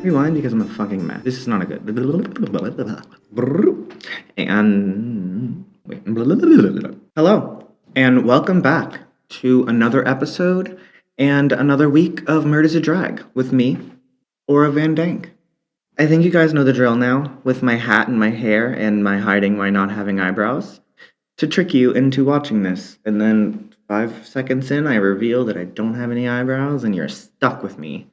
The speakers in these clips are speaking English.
Rewind because I'm a fucking mess. This is not a good. And wait. Hello, and welcome back to another episode and another week of Murder's a Drag with me, Aura Van Dank. I think you guys know the drill now with my hat and my hair and my hiding my not having eyebrows to trick you into watching this. And then 5 seconds in, I reveal that I don't have any eyebrows and you're stuck with me.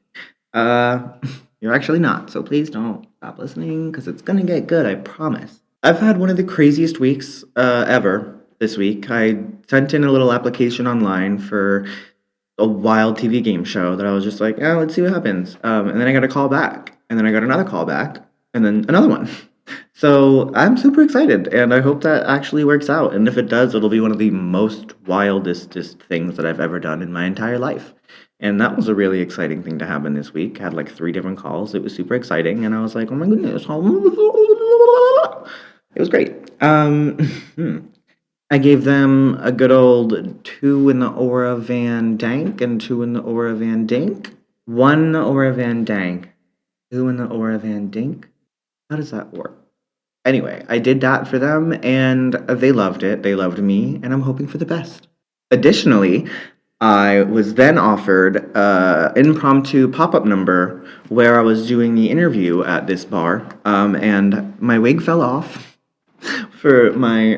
You're actually not, so please don't stop listening because it's gonna get good, I promise. I've had one of the craziest weeks ever this week. I sent in a little application online for a wild TV game show that I was just like, yeah, let's see what happens. And then I got a call back, and then I got another call back, and then another one. So I'm super excited, and I hope that actually works out. And if it does, it'll be one of the most wildest things that I've ever done in my entire life. And that was a really exciting thing to happen this week. I had like 3 different calls. It was super exciting, and I was like, oh my goodness. It was great. I gave them a good old 2 in the Aura Van Dank and 2 in the Aura Van Dink. 1 Aura Van Dank, 2 in the Aura Van Dink. How does that work? Anyway, I did that for them, and they loved it. They loved me, and I'm hoping for the best. Additionally, I was then offered an impromptu pop-up number where I was doing the interview at this bar, and my wig fell off for my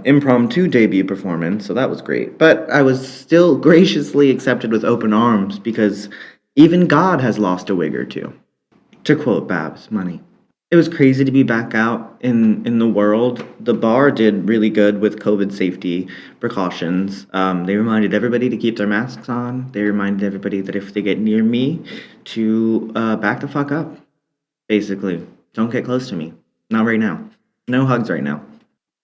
impromptu debut performance, so that was great. But I was still graciously accepted with open arms because even God has lost a wig or two. To quote Babs Money. It was crazy to be back out in the world. The bar did really good with COVID safety precautions. They reminded everybody to keep their masks on. They reminded everybody that if they get near me to back the fuck up, basically. Don't get close to me. Not right now. No hugs right now.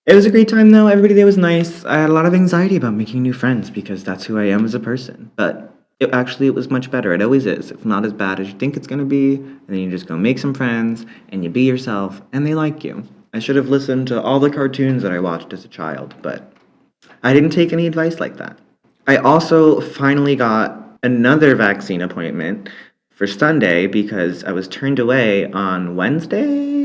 It was a great time though. Everybody there was nice. I had a lot of anxiety about making new friends because that's who I am as a person. But it was much better. It always is. It's not as bad as you think it's going to be. And then you just go make some friends and you be yourself and they like you. I should have listened to all the cartoons that I watched as a child, but I didn't take any advice like that. I also finally got another vaccine appointment for Sunday because I was turned away on Wednesday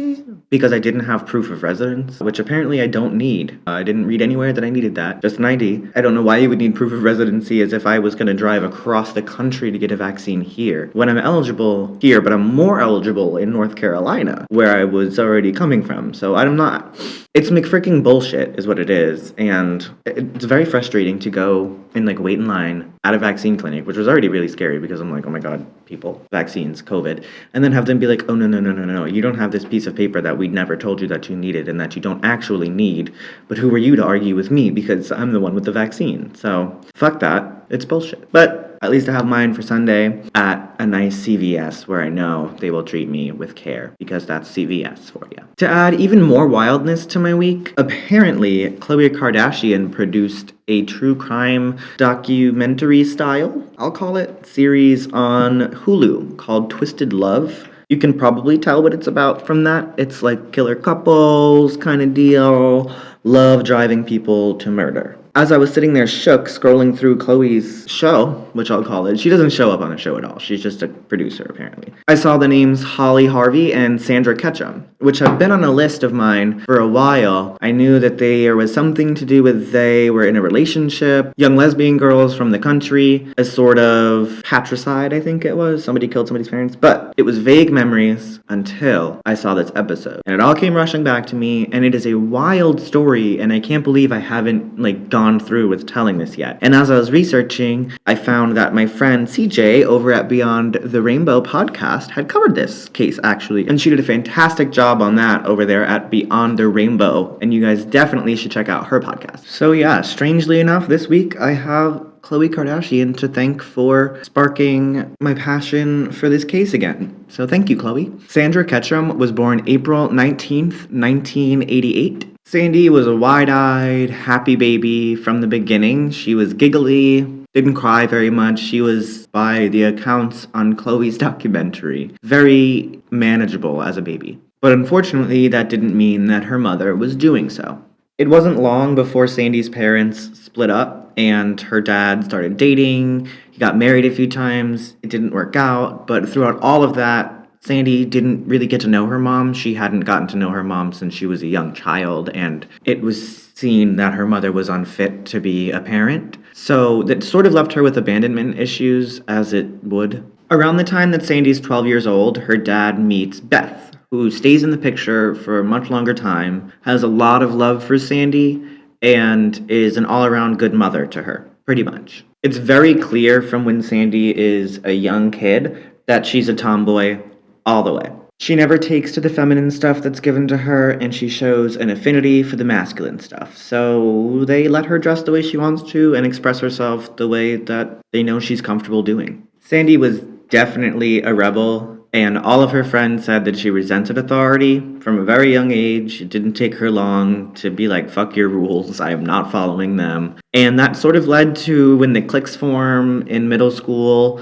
because I didn't have proof of residence, which apparently I don't need. I didn't read anywhere that I needed that, just an ID. I don't know why you would need proof of residency as if I was going to drive across the country to get a vaccine here, when I'm eligible here, but I'm more eligible in North Carolina, where I was already coming from. So I'm not. It's McFricking bullshit is what it is, and it's very frustrating to go and like wait in line at a vaccine clinic, which was already really scary because I'm like, oh my god, people, vaccines, COVID, and then have them be like, oh no, you don't have this piece of paper that we never told you that you needed and that you don't actually need, but who are you to argue with me because I'm the one with the vaccine? So fuck that. It's bullshit. But at least I have mine for Sunday at a nice CVS where I know they will treat me with care because that's CVS for you. To add even more wildness to my week, apparently Khloe Kardashian produced a true crime documentary style, I'll call it, series on Hulu called Twisted Love. You can probably tell what it's about from that. It's like killer couples kind of deal, love driving people to murder. As I was sitting there shook, scrolling through Khloe's show, which I'll call it, she doesn't show up on the show at all. She's just a producer, apparently. I saw the names Harvey and Sandra Ketchum, which have been on a list of mine for a while. I knew that there was something to do with they were in a relationship, young lesbian girls from the country, a sort of patricide, I think it was. Somebody killed somebody's parents. But it was vague memories until I saw this episode. And it all came rushing back to me, and it is a wild story, and I can't believe I haven't, gone through with telling this yet. And as I was researching, I found that my friend CJ over at Beyond the Rainbow podcast had covered this case actually, and she did a fantastic job on that over there at Beyond the Rainbow, and you guys definitely should check out her podcast. So yeah, strangely enough, this week I have Khloe Kardashian to thank for sparking my passion for this case again. So thank you, Khloe. Sandra Ketchum was born April 19th, 1988. Sandy was a wide-eyed, happy baby from the beginning. She was giggly, didn't cry very much. She was, by the accounts on Khloe's documentary, very manageable as a baby. But unfortunately, that didn't mean that her mother was doing so. It wasn't long before Sandy's parents split up and her dad started dating. He got married a few times. It didn't work out, but throughout all of that, Sandy didn't really get to know her mom. She hadn't gotten to know her mom since she was a young child, and it was seen that her mother was unfit to be a parent. So that sort of left her with abandonment issues, as it would. Around the time that Sandy's 12 years old, her dad meets Beth, who stays in the picture for a much longer time, has a lot of love for Sandy, and is an all-around good mother to her, pretty much. It's very clear from when Sandy is a young kid that she's a tomboy all the way. She never takes to the feminine stuff that's given to her, and she shows an affinity for the masculine stuff. So they let her dress the way she wants to and express herself the way that they know she's comfortable doing. Sandy was definitely a rebel, and all of her friends said that she resented authority from a very young age. It didn't take her long to be like, fuck your rules, I am not following them. And that sort of led to, when the cliques form in middle school,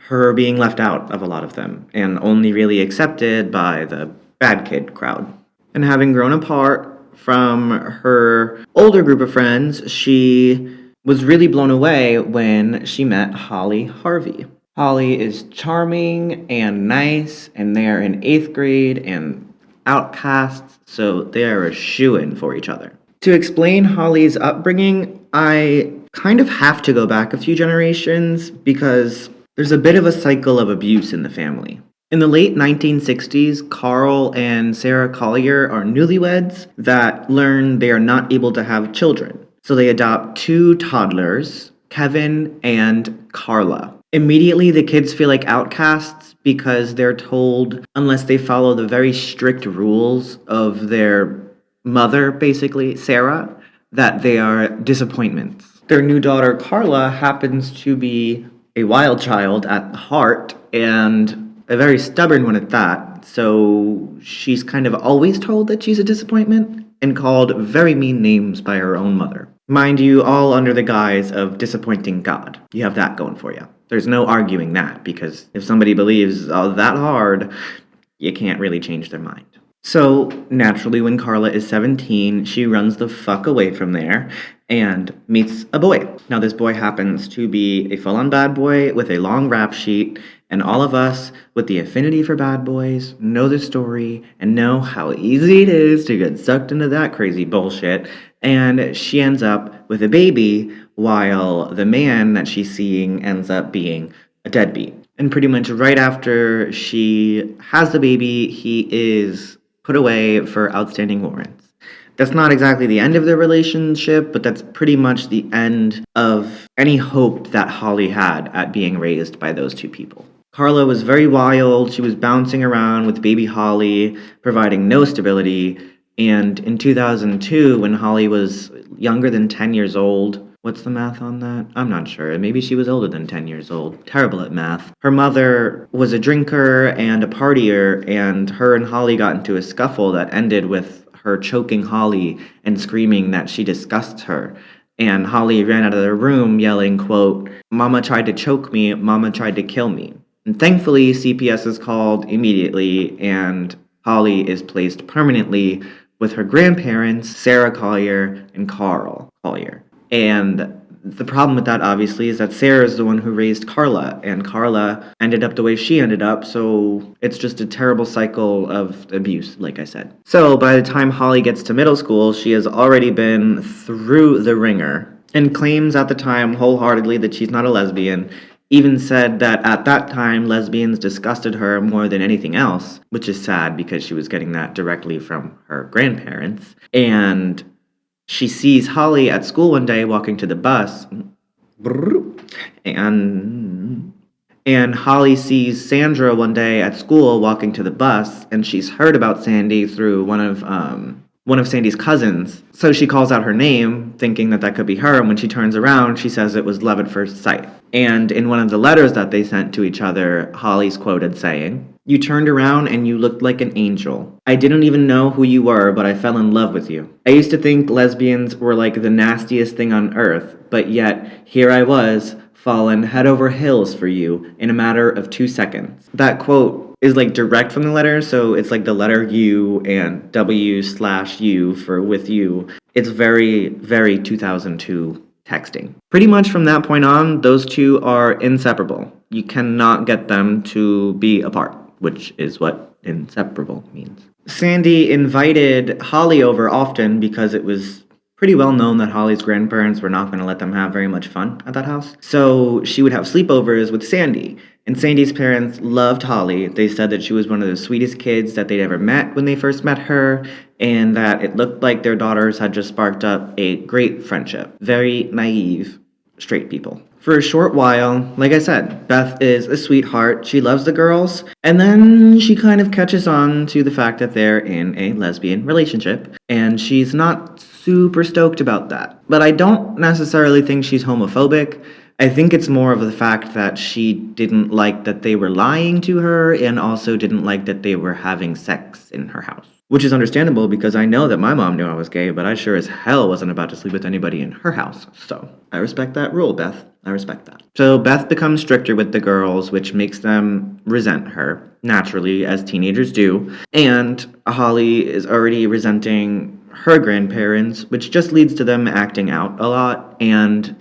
her being left out of a lot of them and only really accepted by the bad kid crowd. And having grown apart from her older group of friends, she was really blown away when she met Harvey. Holly is charming and nice, and they are in 8th grade and outcasts, so they are a shoo-in for each other. To explain Holly's upbringing, I kind of have to go back a few generations because there's a bit of a cycle of abuse in the family. In the late 1960s, Carl and Sarah Collier are newlyweds that learn they are not able to have children. So they adopt 2 toddlers, Kevin and Carla. Immediately, the kids feel like outcasts because they're told, unless they follow the very strict rules of their mother, basically, Sarah, that they are disappointments. Their new daughter, Carla, happens to be a wild child at heart, and a very stubborn one at that, so she's kind of always told that she's a disappointment and called very mean names by her own mother. Mind you, all under the guise of disappointing God. You have that going for you. There's no arguing that, because if somebody believes that hard, you can't really change their mind. So, naturally, when Carla is 17, she runs the fuck away from there and meets a boy. Now, this boy happens to be a full-on bad boy with a long rap sheet, and all of us with the affinity for bad boys know the story and know how easy it is to get sucked into that crazy bullshit, and she ends up with a baby while the man that she's seeing ends up being a deadbeat. And pretty much right after she has the baby, he is put away for outstanding warrants. That's not exactly the end of their relationship, but that's pretty much the end of any hope that Holly had at being raised by those 2 people. Carla was very wild. She was bouncing around with baby Holly, providing no stability. And in 2002, when Holly was younger than 10 years old, what's the math on that? I'm not sure. Maybe she was older than 10 years old. Terrible at math. Her mother was a drinker and a partier, and her and Holly got into a scuffle that ended with her choking Holly and screaming that she disgusts her. And Holly ran out of the room yelling, quote, "Mama tried to choke me, Mama tried to kill me." And thankfully, CPS is called immediately, and Holly is placed permanently with her grandparents, Sarah Collier and Carl Collier. And the problem with that, obviously, is that Sarah is the one who raised Carla, and Carla ended up the way she ended up, so it's just a terrible cycle of abuse, like I said. So by the time Holly gets to middle school, she has already been through the ringer, and claims at the time wholeheartedly that she's not a lesbian, even said that at that time lesbians disgusted her more than anything else, which is sad because she was getting that directly from her grandparents. And she sees Holly at school one day walking to the bus, and Holly sees Sandra one day at school walking to the bus, and she's heard about Sandy through one of Sandy's cousins. So she calls out her name, thinking that that could be her, and when she turns around, she says it was love at first sight. And in one of the letters that they sent to each other, Holly's quoted saying, "You turned around and you looked like an angel. I didn't even know who you were, but I fell in love with you. I used to think lesbians were like the nastiest thing on earth, but yet here I was, fallen head over heels for you in a matter of 2 seconds." That quote is like direct from the letter, so it's like the letter U and W/U for with you. It's very, very 2002 texting. Pretty much from that point on, those two are inseparable. You cannot get them to be apart. which is what inseparable means. Sandy invited Holly over often because it was pretty well known that Holly's grandparents were not going to let them have very much fun at that house. So she would have sleepovers with Sandy. And Sandy's parents loved Holly. They said that she was one of the sweetest kids that they'd ever met when they first met her, and that it looked like their daughters had just sparked up a great friendship. Very naive straight people. For a short while, like I said, Beth is a sweetheart. She loves the girls. And then she kind of catches on to the fact that they're in a lesbian relationship. And she's not super stoked about that. But I don't necessarily think she's homophobic. I think it's more of the fact that she didn't like that they were lying to her and also didn't like that they were having sex in her house. Which is understandable because I know that my mom knew I was gay, but I sure as hell wasn't about to sleep with anybody in her house. So I respect that rule, Beth. I respect that. So Beth becomes stricter with the girls, which makes them resent her, naturally, as teenagers do. And Holly is already resenting her grandparents, which just leads to them acting out a lot, and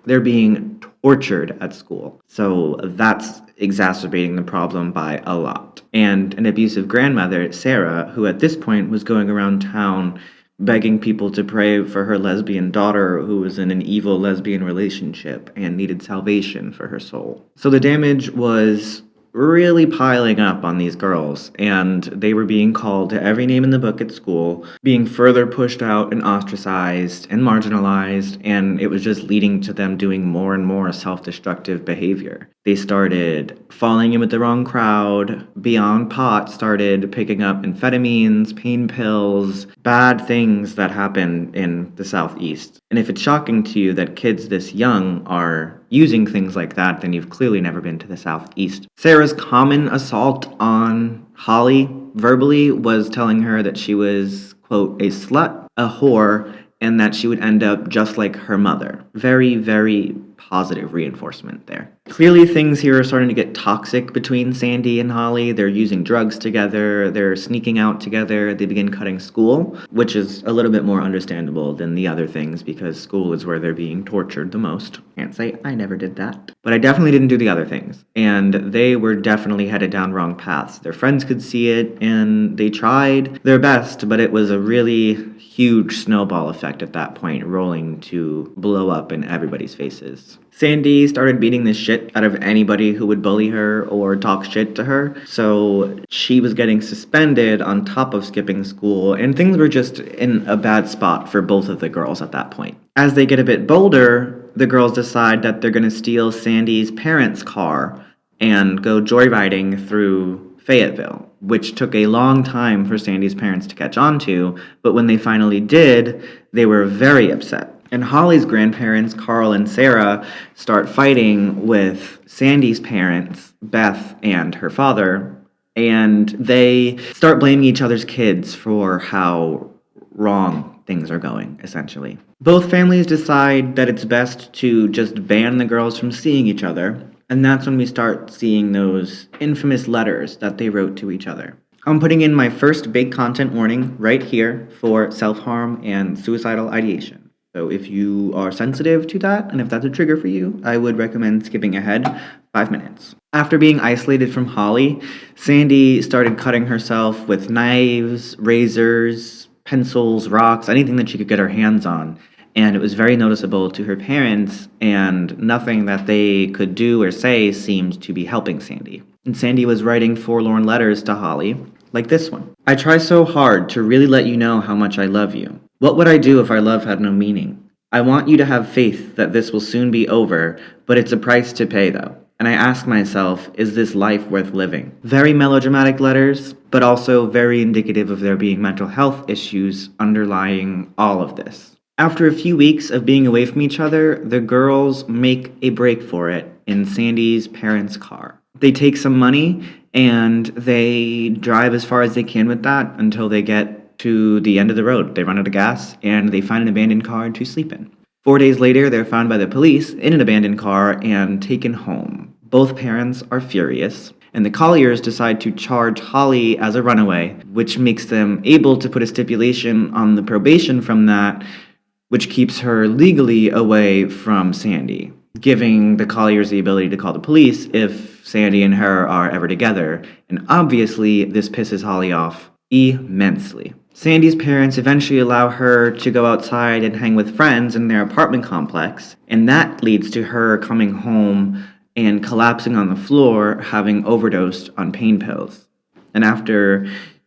they're being tortured at school. So that's exacerbating the problem by a lot. And an abusive grandmother, Sarah, who at this point was going around town begging people to pray for her lesbian daughter who was in an evil lesbian relationship and needed salvation for her soul. So the damage was really piling up on these girls, and they were being called to every name in the book at school, being further pushed out and ostracized and marginalized, and it was just leading to them doing more and more self-destructive behavior. They started falling in with the wrong crowd, beyond pot started picking up amphetamines, pain pills, bad things that happen in the Southeast. And if it's shocking to you that kids this young are using things like that, then you've clearly never been to the Southeast. Sarah's common assault on Holly verbally was telling her that she was, quote, a slut, a whore, and that she would end up just like her mother. Very, very positive reinforcement there. Clearly things here are starting to get toxic between Sandy and Holly. They're using drugs together, they're sneaking out together, they begin cutting school, which is a little bit more understandable than the other things because school is where they're being tortured the most. Can't say I never did that. But I definitely didn't do the other things. And they were definitely headed down wrong paths. Their friends could see it and they tried their best, but it was a really huge snowball effect at that point, rolling to blow up in everybody's faces. Sandy started beating the shit out of anybody who would bully her or talk shit to her, so she was getting suspended on top of skipping school, and things were just in a bad spot for both of the girls at that point. As they get a bit bolder, the girls decide that they're going to steal Sandy's parents' car and go joyriding through Fayetteville, which took a long time for Sandy's parents to catch on to, but when they finally did, they were very upset. And Holly's grandparents, Carl and Sarah, start fighting with Sandy's parents, Beth and her father, and they start blaming each other's kids for how wrong things are going, essentially. Both families decide that it's best to just ban the girls from seeing each other, and that's when we start seeing those infamous letters that they wrote to each other. I'm putting in my first big content warning right here for self-harm and suicidal ideation. So if you are sensitive to that, and if that's a trigger for you, I would recommend skipping ahead 5 minutes. After being isolated from Holly, Sandy started cutting herself with knives, razors, pencils, rocks, anything that she could get her hands on. And it was very noticeable to her parents, and nothing that they could do or say seemed to be helping Sandy. And Sandy was writing forlorn letters to Holly, like this one. I try so hard to really let you know how much I love you. What would I do if our love had no meaning? I want you to have faith that this will soon be over, but it's a price to pay though. And I ask myself, is this life worth living? Very melodramatic letters, but also very indicative of there being mental health issues underlying all of this. After a few weeks of being away from each other, the girls make a break for it in Sandy's parents' car. They take some money and they drive as far as they can with that until they get to the end of the road. They run out of gas and they find an abandoned car to sleep in. 4 days later, they're found by the police in an abandoned car and taken home. Both parents are furious, and the Colliers decide to charge Holly as a runaway, which makes them able to put a stipulation on the probation from that, which keeps her legally away from Sandy. giving the Colliers the ability to call the police if Sandy and her are ever together, and obviously this pisses Holly off immensely. Sandy's parents eventually allow her to go outside and hang with friends in their apartment complex, and that leads to her coming home and collapsing on the floor, having overdosed on pain pills. And after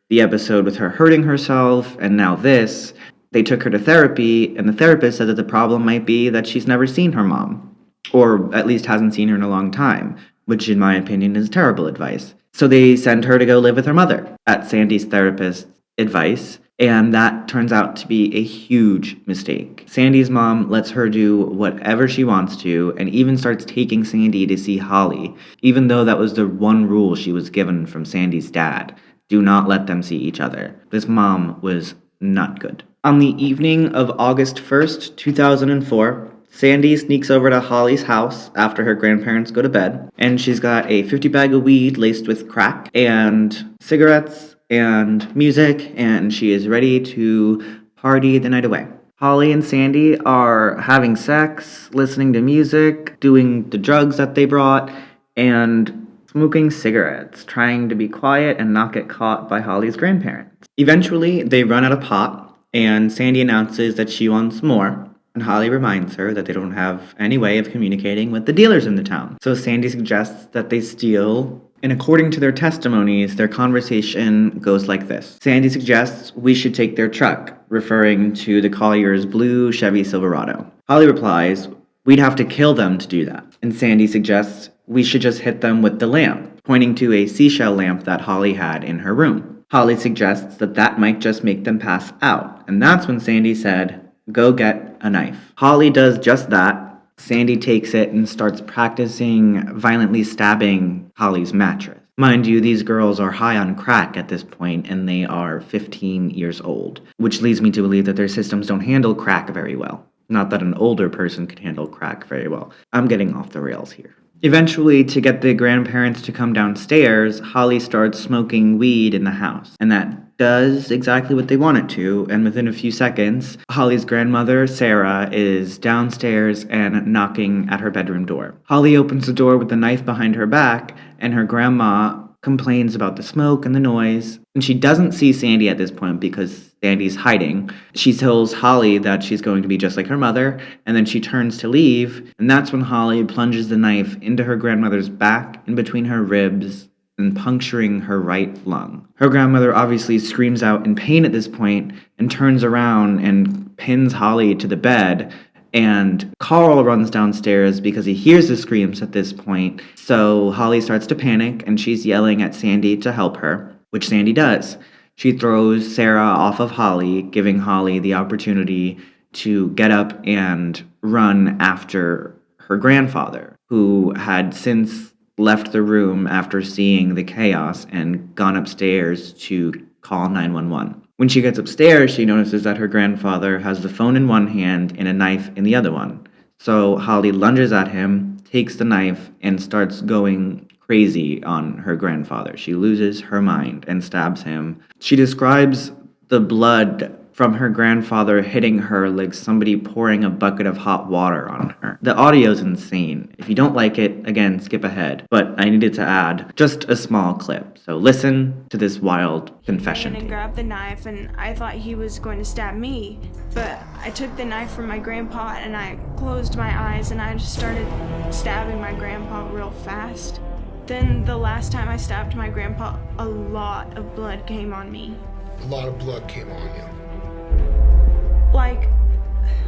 the episode with her hurting herself, and now this, they took her to therapy, and the therapist said that the problem might be that she's never seen her mom, or at least hasn't seen her in a long time, which in my opinion is terrible advice. So they send her to go live with her mother, at Sandy's therapist's advice, and that turns out to be a huge mistake. Sandy's mom lets her do whatever she wants to, and even starts taking Sandy to see Holly, even though that was the one rule she was given from Sandy's dad. Do not let them see each other. This mom was not good. On the evening of August 1st, 2004, Sandy sneaks over to Holly's house after her grandparents go to bed, and she's got a 50 bag of weed laced with crack and cigarettes and music, and she is ready to party the night away. Holly and Sandy are having sex, listening to music, doing the drugs that they brought, and smoking cigarettes, trying to be quiet and not get caught by Holly's grandparents. Eventually, they run out of pot, and Sandy announces that she wants more, and Holly reminds her that they don't have any way of communicating with the dealers in the town. So Sandy suggests that they steal, and according to their testimonies, their conversation goes like this. Sandy suggests we should take their truck, referring to the Collier's blue Chevy Silverado. Holly replies, we'd have to kill them to do that. And Sandy suggests we should just hit them with the lamp, pointing to a seashell lamp that Holly had in her room. Holly suggests that that might just make them pass out, and that's when Sandy said, go get a knife. Holly does just that. Sandy takes it and starts practicing violently stabbing Holly's mattress. Mind you, these girls are high on crack at this point, and they are 15 years old, which leads me to believe that their systems don't handle crack very well. Not that an older person could handle crack very well. I'm getting off the rails here. Eventually, to get the grandparents to come downstairs, Holly starts smoking weed in the house, and that does exactly what they want it to, and within a few seconds, Holly's grandmother, Sarah, is downstairs and knocking at her bedroom door. Holly opens the door with the knife behind her back, and her grandma complains about the smoke and the noise, and she doesn't see Sandy at this point because Sandy's hiding. She tells Holly that she's going to be just like her mother, and then she turns to leave, and that's when Holly plunges the knife into her grandmother's back in between her ribs and puncturing her right lung. Her grandmother obviously screams out in pain at this point and turns around and pins Holly to the bed, and Carl runs downstairs because he hears the screams at this point, so Holly starts to panic and she's yelling at Sandy to help her, which Sandy does. She throws Sarah off of Holly, giving Holly the opportunity to get up and run after her grandfather, who had since left the room after seeing the chaos and gone upstairs to call 911. When she gets upstairs, she notices that her grandfather has the phone in one hand and a knife in the other one. So Holly lunges at him, takes the knife, and starts going crazy on her grandfather. She loses her mind and stabs him. She describes the blood from her grandfather hitting her like somebody pouring a bucket of hot water on her. The audio's insane. If you don't like it, again, skip ahead. But I needed to add just a small clip. So listen to this wild confession. I grabbed the knife and I thought he was going to stab me. But I took the knife from my grandpa and I closed my eyes and I just started stabbing my grandpa real fast. Then the last time I stabbed my grandpa, a lot of blood came on me. A lot of blood came on you.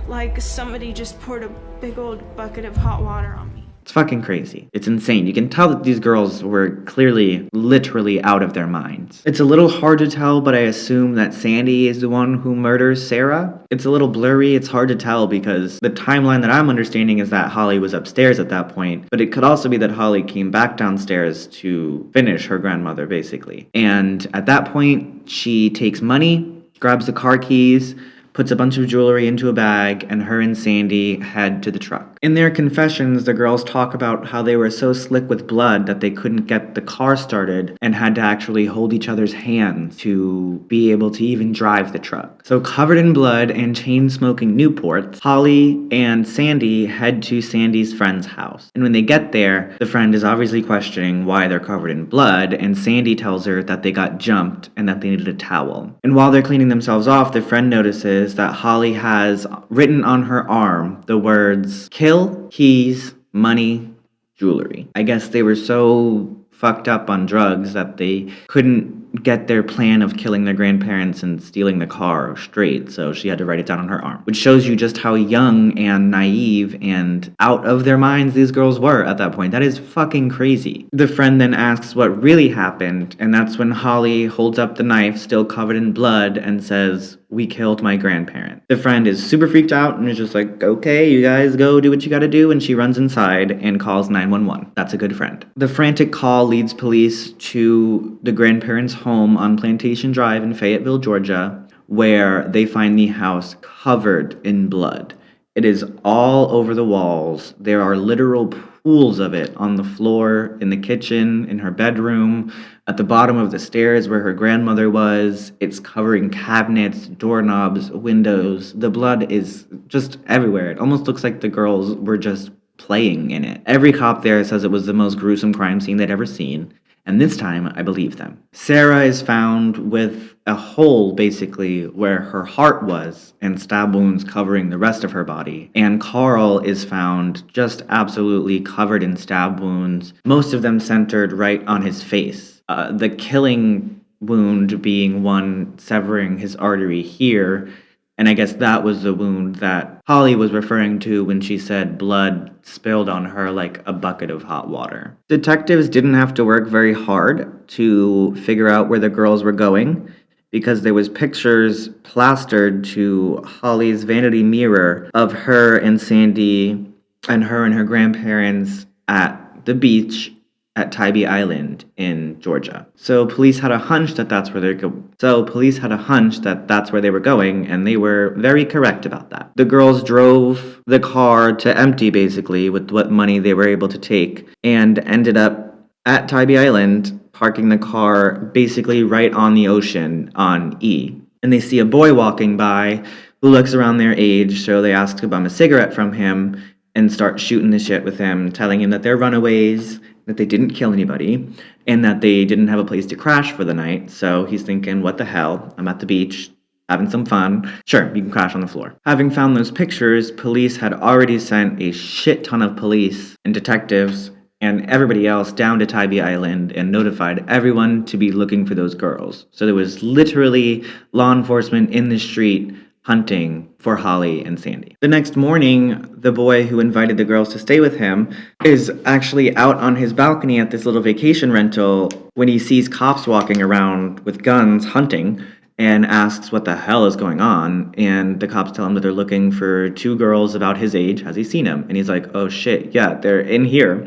Like somebody just poured a big old bucket of hot water on me. It's fucking crazy. It's insane. You can tell that these girls were clearly, literally out of their minds. It's a little hard to tell, but I assume that Sandy is the one who murders Sarah. It's a little blurry. It's hard to tell because the timeline that I'm understanding is that Holly was upstairs at that point, but it could also be that Holly came back downstairs to finish her grandmother, basically. And at that point, she takes money, grabs the car keys, puts a bunch of jewelry into a bag, and her and Sandy head to the truck. In their confessions, the girls talk about how they were so slick with blood that they couldn't get the car started and had to actually hold each other's hands to be able to even drive the truck. So covered in blood and chain-smoking Newports, Holly and Sandy head to Sandy's friend's house. And when they get there, the friend is obviously questioning why they're covered in blood, and Sandy tells her that they got jumped and that they needed a towel. And while they're cleaning themselves off, the friend notices that Holly has written on her arm the words, "Kill, keys, money, jewelry." I guess they were so fucked up on drugs that they couldn't get their plan of killing their grandparents and stealing the car straight, so she had to write it down on her arm, which shows you just how young and naive and out of their minds these girls were at that point. That is fucking crazy. The friend then asks what really happened, and that's when Holly holds up the knife still covered in blood and says, "We killed my grandparent." The friend is super freaked out and is just like, "Okay, you guys go do what you gotta do," and she runs inside and calls 911. That's a good friend. The frantic call leads police to the grandparents' home on Plantation Drive in Fayetteville, Georgia, where they find the house covered in blood. It is all over the walls. There are literal pools of it on the floor, in the kitchen, in her bedroom, at the bottom of the stairs where her grandmother was. It's covering cabinets, doorknobs, windows. The blood is just everywhere. It almost looks like the girls were just playing in it. Every cop there says it was the most gruesome crime scene they'd ever seen. And this time, I believe them. Sarah is found with a hole, basically, where her heart was, and stab wounds covering the rest of her body. And Carl is found just absolutely covered in stab wounds, most of them centered right on his face. The killing wound being one severing his artery here, and I guess that was the wound that Holly was referring to when she said blood spilled on her like a bucket of hot water. Detectives didn't have to work very hard to figure out where the girls were going, because there was pictures plastered to Holly's vanity mirror of her and Sandy and her and her grandparents at the beach at Tybee Island in Georgia. So police had a hunch that that's where they were going, and they were very correct about that. The girls drove the car to empty, basically, with what money they were able to take, and ended up at Tybee Island, parking the car basically right on the ocean on E. And they see a boy walking by who looks around their age, so they ask to bum a cigarette from him and start shooting the shit with him, telling him that they're runaways, that they didn't kill anybody, and that they didn't have a place to crash for the night. So he's thinking, what the hell? I'm at the beach, having some fun. Sure, you can crash on the floor. Having found those pictures, police had already sent a shit ton of police and detectives and everybody else down to Tybee Island and notified everyone to be looking for those girls. So there was literally law enforcement in the street hunting for Holly and Sandy. The next morning, the boy who invited the girls to stay with him is actually out on his balcony at this little vacation rental when he sees cops walking around with guns hunting, and asks what the hell is going on. And the cops tell him that they're looking for two girls about his age. Has he seen them? And he's like, oh shit, yeah, they're in here.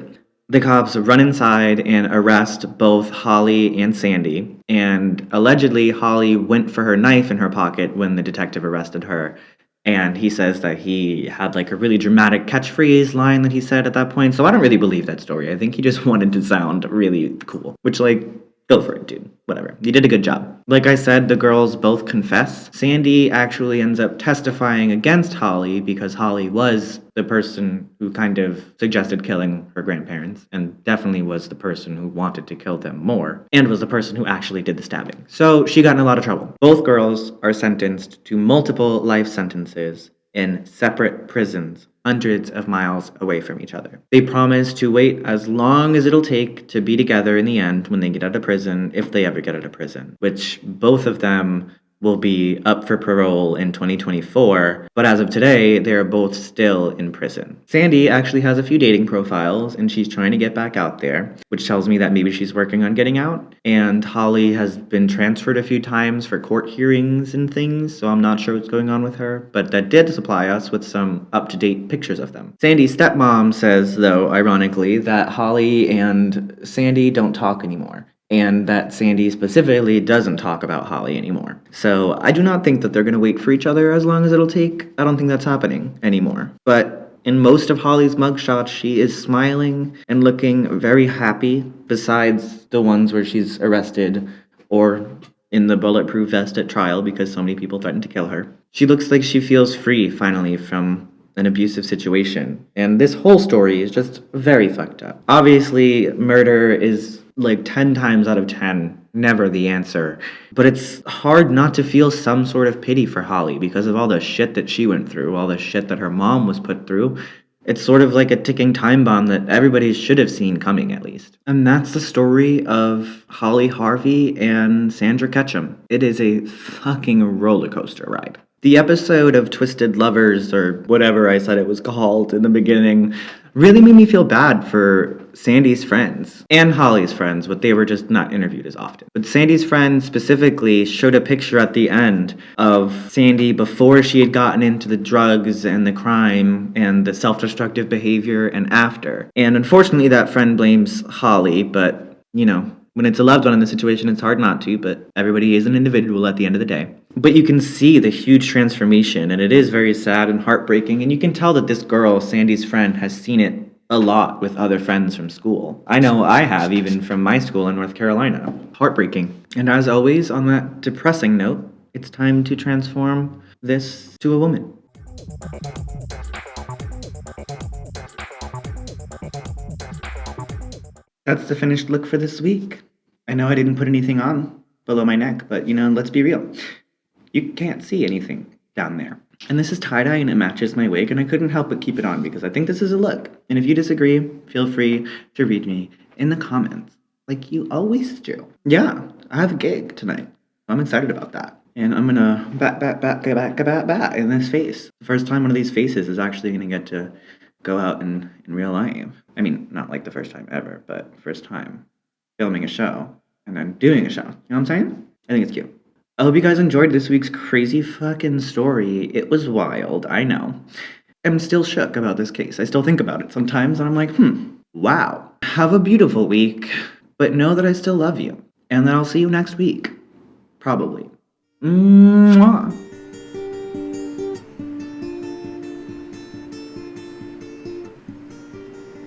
The cops run inside and arrest both Holly and Sandy, and allegedly Holly went for her knife in her pocket when the detective arrested her, and he says that he had like a really dramatic catchphrase line that he said at that point, so I don't really believe that story. I think he just wanted to sound really cool, which, like, go for it, dude. Whatever. You did a good job. Like I said, the girls both confess. Sandy actually ends up testifying against Holly because Holly was the person who kind of suggested killing her grandparents, and definitely was the person who wanted to kill them more, and was the person who actually did the stabbing. So she got in a lot of trouble. Both girls are sentenced to multiple life sentences in separate prisons, hundreds of miles away from each other. They promise to wait as long as it'll take to be together in the end when they get out of prison, if they ever get out of prison, which both of them will be up for parole in 2024, but as of today, they're both still in prison. Sandy actually has a few dating profiles, and she's trying to get back out there, which tells me that maybe she's working on getting out. And Holly has been transferred a few times for court hearings and things, so I'm not sure what's going on with her, but that did supply us with some up-to-date pictures of them. Sandy's stepmom says, though, ironically, that Holly and Sandy don't talk anymore, and that Sandy specifically doesn't talk about Holly anymore. So I do not think that they're going to wait for each other as long as it'll take. I don't think that's happening anymore. But in most of Holly's mugshots, she is smiling and looking very happy, besides the ones where she's arrested or in the bulletproof vest at trial because so many people threatened to kill her. She looks like she feels free, finally, from an abusive situation. And this whole story is just very fucked up. Obviously, murder is like 10 times out of 10 never the answer. But it's hard not to feel some sort of pity for Holly because of all the shit that she went through, all the shit that her mom was put through. It's sort of like a ticking time bomb that everybody should have seen coming, at least. And that's the story of Holly Harvey and Sandra Ketchum. It is a fucking roller coaster ride. The episode of Twisted Lovers, or whatever I said it was called in the beginning, really made me feel bad for Sandy's friends and Holly's friends, but they were just not interviewed as often. But Sandy's friend specifically showed a picture at the end of Sandy before she had gotten into the drugs and the crime and the self-destructive behavior, and after. And unfortunately, that friend blames Holly, but, you know, when it's a loved one in the situation, it's hard not to, but everybody is an individual at the end of the day. But you can see the huge transformation, and it is very sad and heartbreaking, and you can tell that this girl, Sandy's friend, has seen it a lot with other friends from school. I know I have, even from my school in North Carolina. Heartbreaking. And as always, on that depressing note, it's time to transform this to a woman. That's the finished look for this week. I know I didn't put anything on below my neck, but, you know, let's be real. You can't see anything down there. And this is tie-dye and it matches my wig, and I couldn't help but keep it on because I think this is a look. And if you disagree, feel free to read me in the comments, like you always do. Yeah, I have a gig tonight. I'm excited about that. And I'm gonna bat in this face. The first time one of these faces is actually gonna get to go out in real life. I mean, not like the first time ever, but first time filming a show and then doing a show. You know what I'm saying? I think it's cute. I hope you guys enjoyed this week's crazy fucking story. It was wild, I know. I'm still shook about this case. I still think about it sometimes and I'm like, wow. Have a beautiful week, but know that I still love you and that I'll see you next week. Probably.